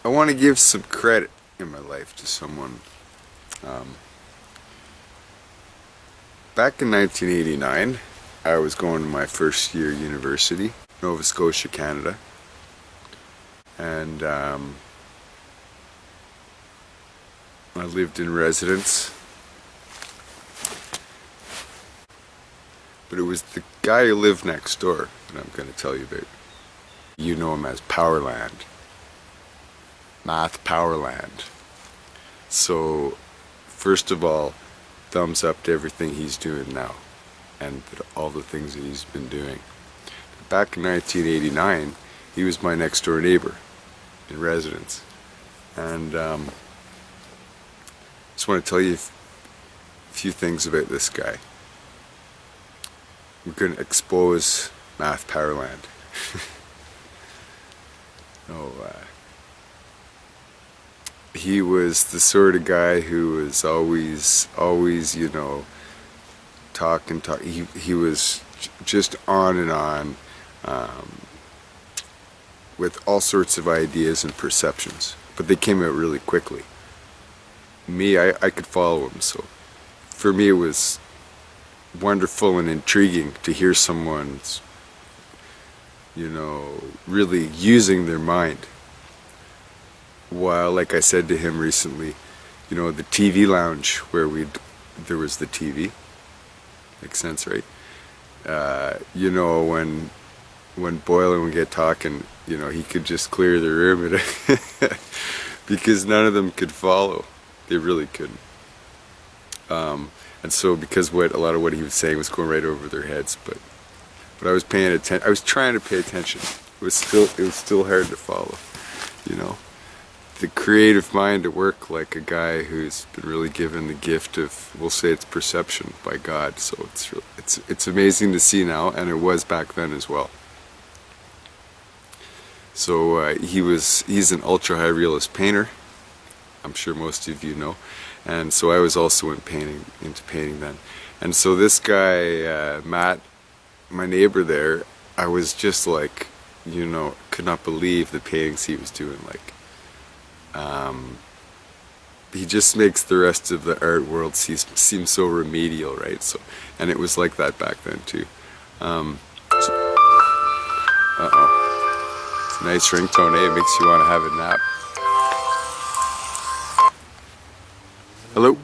I want to give some credit in my life to someone. Back in 1989, I was going to my first year university, Nova Scotia, Canada, and I lived in residence. But it was the guy who lived next door that I'm going to tell you about. You know him as Powerland. Math Powerland. So, first of all, thumbs up to everything he's doing now and all the things that he's been doing. Back in 1989, he was my next door neighbor in residence. And just want to tell you a few things about this guy. We're going to expose Math Powerland. He was the sort of guy who was always, you know, talk. He was just on and on with all sorts of ideas and perceptions, but they came out really quickly. Me, I could follow him, so for me it was wonderful and intriguing to hear someone's, you know, really using their mind. While, like I said to him recently, you know, the TV lounge where there was the TV. Makes sense, right? You know, when Boylan would get talking, you know, he could just clear the room because none of them could follow. They really couldn't. And so, because a lot of what he was saying was going right over their heads, but I was paying attention. I was trying to pay attention. It was still hard to follow, you know. The creative mind at work, like a guy who's been really given the gift of, we'll say it's perception by God. So it's amazing to see now, and it was back then as well. So he's an ultra high realist painter. I'm sure most of you know, and so I was also into painting then. And so this guy, Matt, my neighbor there, I was just like, you know, could not believe the paintings he was doing. Like, he just makes the rest of the art world seem so remedial, right? So, and it was like that back then too. It's a nice ringtone, eh? It makes you want to have a nap. Hello?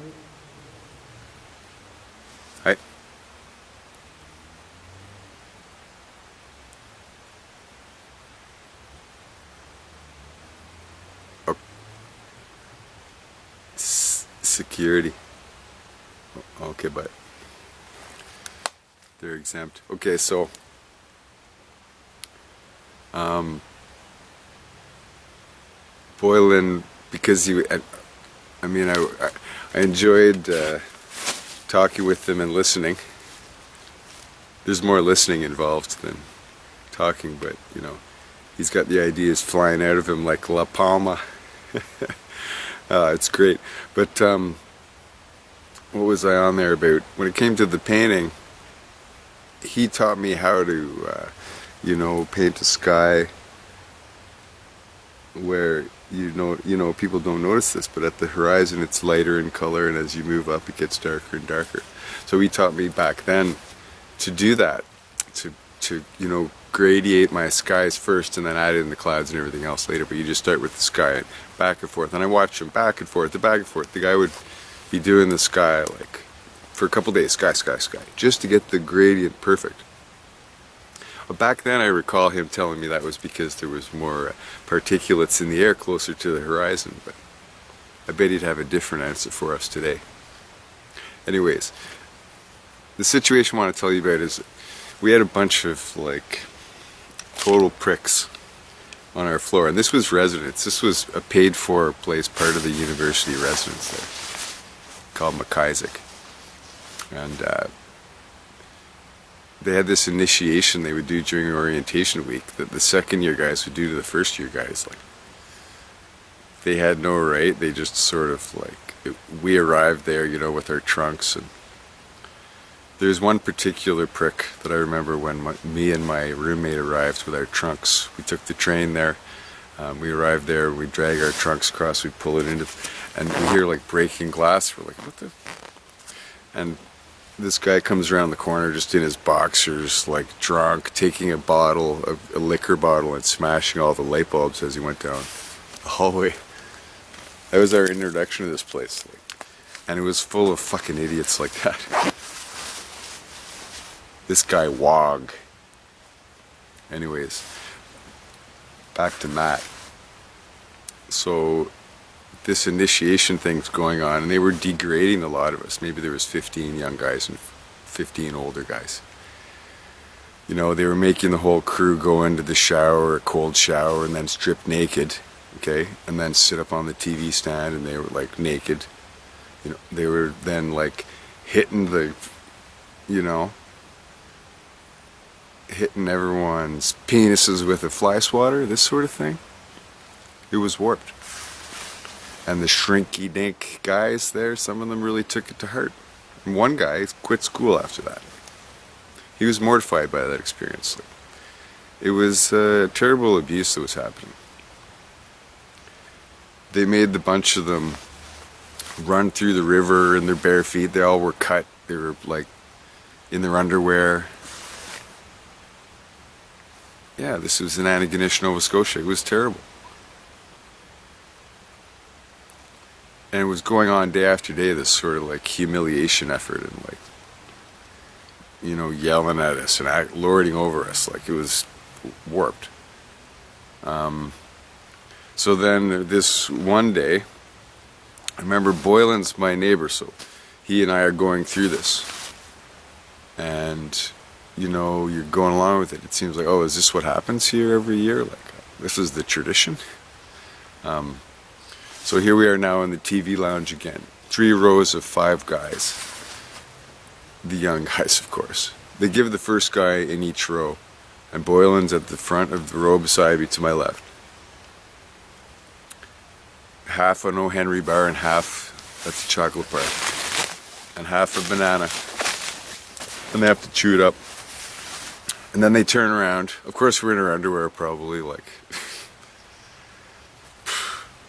Hi. Oh. Security. Okay, but they're exempt. Okay, so Boylan, because I mean, I enjoyed talking with them and listening. There's more listening involved than talking, but you know, he's got the ideas flying out of him like La Palma. It's great. But what was I on there about? When it came to the painting, he taught me how to, you know, paint a sky where you know people don't notice this, but at the horizon it's lighter in color, and as you move up it gets darker and darker. So he taught me back then to do that, to you know, gradiate my skies first and then add in the clouds and everything else later. But you just start with the sky and back and forth, and I watched him back and forth. The guy would be doing the sky like for a couple days, sky, just to get the gradient perfect. But back then I recall him telling me that was because there was more particulates in the air closer to the horizon, but I bet he'd have a different answer for us today. Anyways, the situation I want to tell you about is we had a bunch of like total pricks on our floor, and this was residence. This was a paid for place, part of the university residence there, called McIsaac. And they had this initiation they would do during orientation week that the second year guys would do to the first year guys. Like, they had no right, they just sort of like, we arrived there, you know, with our trunks. And there's one particular prick that I remember when me and my roommate arrived with our trunks. We took the train there We arrived there, we drag our trunks across, we pull it into, and we hear like breaking glass. We're like, what the? And this guy comes around the corner just in his boxers, like drunk, taking a bottle, a liquor bottle, and smashing all the light bulbs as he went down the hallway. That was our introduction to this place. And it was full of fucking idiots like that. This guy Wog. Anyways, back to Matt. So this initiation thing's going on, and they were degrading a lot of us. Maybe there was 15 young guys and 15 older guys. You know, they were making the whole crew go into the shower, a cold shower, and then strip naked, okay? And then sit up on the TV stand, and they were like naked. You know, they were then like hitting the, you know, hitting everyone's penises with a fly swatter, this sort of thing. It was warped. And the shrinky dink guys there, some of them really took it to heart. And one guy quit school after that. He was mortified by that experience. It was terrible abuse that was happening. They made the bunch of them run through the river in their bare feet. They all were cut. They were like in their underwear. Yeah, this was in Antigonish, Nova Scotia. It was terrible. And it was going on day after day, this sort of like humiliation effort, and like, you know, yelling at us and lording over us. Like, it was warped. So then this one day, I remember Boylan's my neighbor, so he and I are going through this. And, you know, you're going along with it. It seems like, oh, is this what happens here every year? Like, this is the tradition? So here we are now in the TV lounge again. 3 rows of 5 guys. The young guys, of course. They give the first guy in each row, and Boylan's at the front of the row beside me to my left. Half an O. Henry bar and half, that's a chocolate bar, and half a banana. And they have to chew it up. And then they turn around. Of course we're in our underwear probably, like,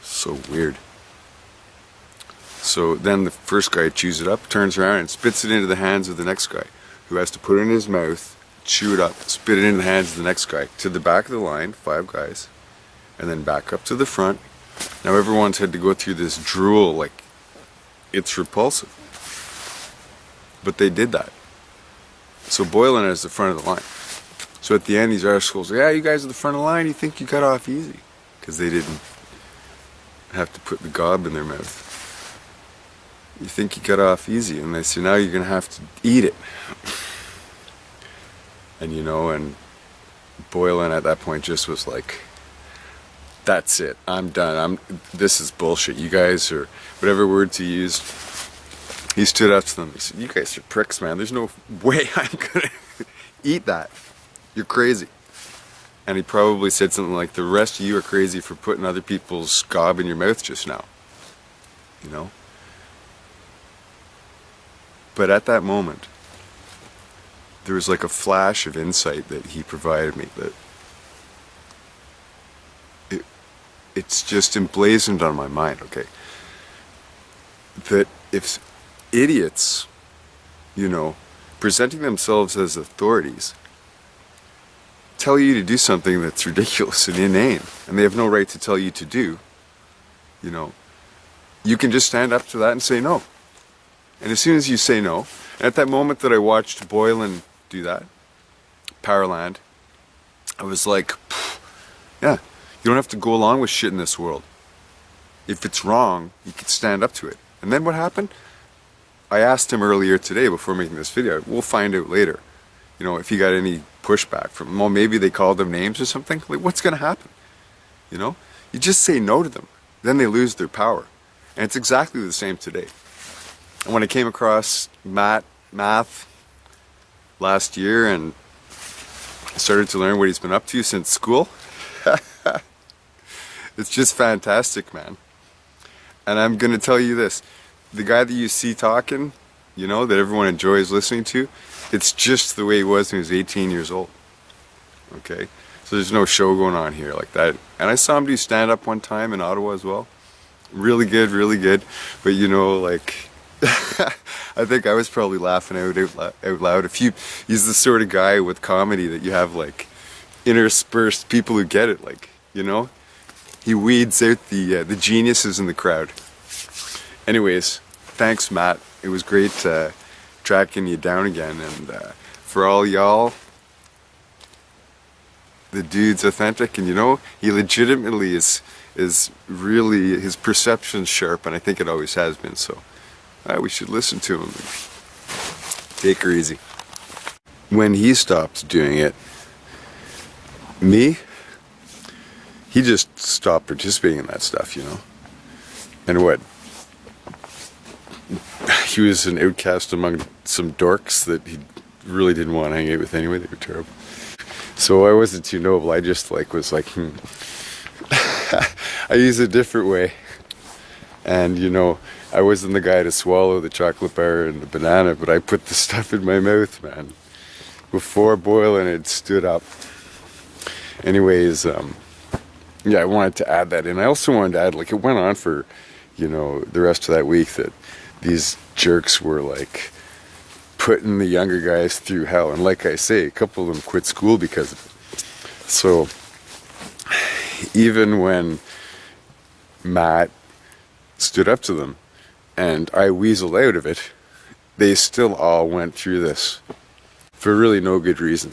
so weird. So then the first guy chews it up, turns around and spits it into the hands of the next guy, who has to put it in his mouth, chew it up, spit it into the hands of the next guy, to the back of the line, 5 guys, and then back up to the front. Now everyone's had to go through this drool, like, it's repulsive. But they did that. So Boylan is the front of the line. So at the end these articles, yeah, you guys are the front of the line, you think you got off easy. Because they didn't have to put the gob in their mouth. You think you got off easy, and they say, now you're going to have to eat it. And you know, and Boylan at that point just was like, that's it, I'm done, this is bullshit, you guys are, whatever words he used, he stood up to them, he said, you guys are pricks, man, there's no way I'm gonna eat that, you're crazy. And he probably said something like, the rest of you are crazy for putting other people's gob in your mouth just now, you know. But at that moment, there was like a flash of insight that he provided me, that it's just emblazoned on my mind, okay? That if idiots, you know, presenting themselves as authorities, tell you to do something that's ridiculous and inane, and they have no right to tell you to do, you know, you can just stand up to that and say no. And as soon as you say no, and at that moment that I watched Boylan do that, Powerland, I was like, yeah, you don't have to go along with shit in this world. If it's wrong, you can stand up to it. And then what happened? I asked him earlier today before making this video, we'll find out later, you know, if he got any pushback from them. Well, maybe they called them names or something. Like, what's going to happen? You know? You just say no to them. Then they lose their power. And it's exactly the same today. And when I came across Math last year and started to learn what he's been up to since school, it's just fantastic, man. And I'm going to tell you this, the guy that you see talking, you know, that everyone enjoys listening to, it's just the way he was when he was 18 years old. Okay? So there's no show going on here like that. And I saw him do stand-up one time in Ottawa as well. Really good, really good. But you know, like, I think I was probably laughing out loud. He's the sort of guy with comedy that you have like interspersed people who get it, like, you know? He weeds out the geniuses in the crowd. Anyways, thanks, Matt. It was great tracking you down again. And for all y'all, the dude's authentic, and you know, he legitimately is really, his perception's sharp, and I think it always has been. So we should listen to him. Take her easy. When he stopped doing it, he just stopped participating in that stuff, you know. And what? He was an outcast among some dorks that he really didn't want to hang out with anyway. They were terrible. So I wasn't too noble. I just was like, I use a different way. And you know, I wasn't the guy to swallow the chocolate bar and the banana, but I put the stuff in my mouth, man. Before boiling, it stood up. Anyways, yeah, I wanted to add that in. I also wanted to add, like, it went on for, you know, the rest of that week that these jerks were like putting the younger guys through hell. And like I say, a couple of them quit school because of it. So even when Matt stood up to them and I weaseled out of it, they still all went through this for really no good reason.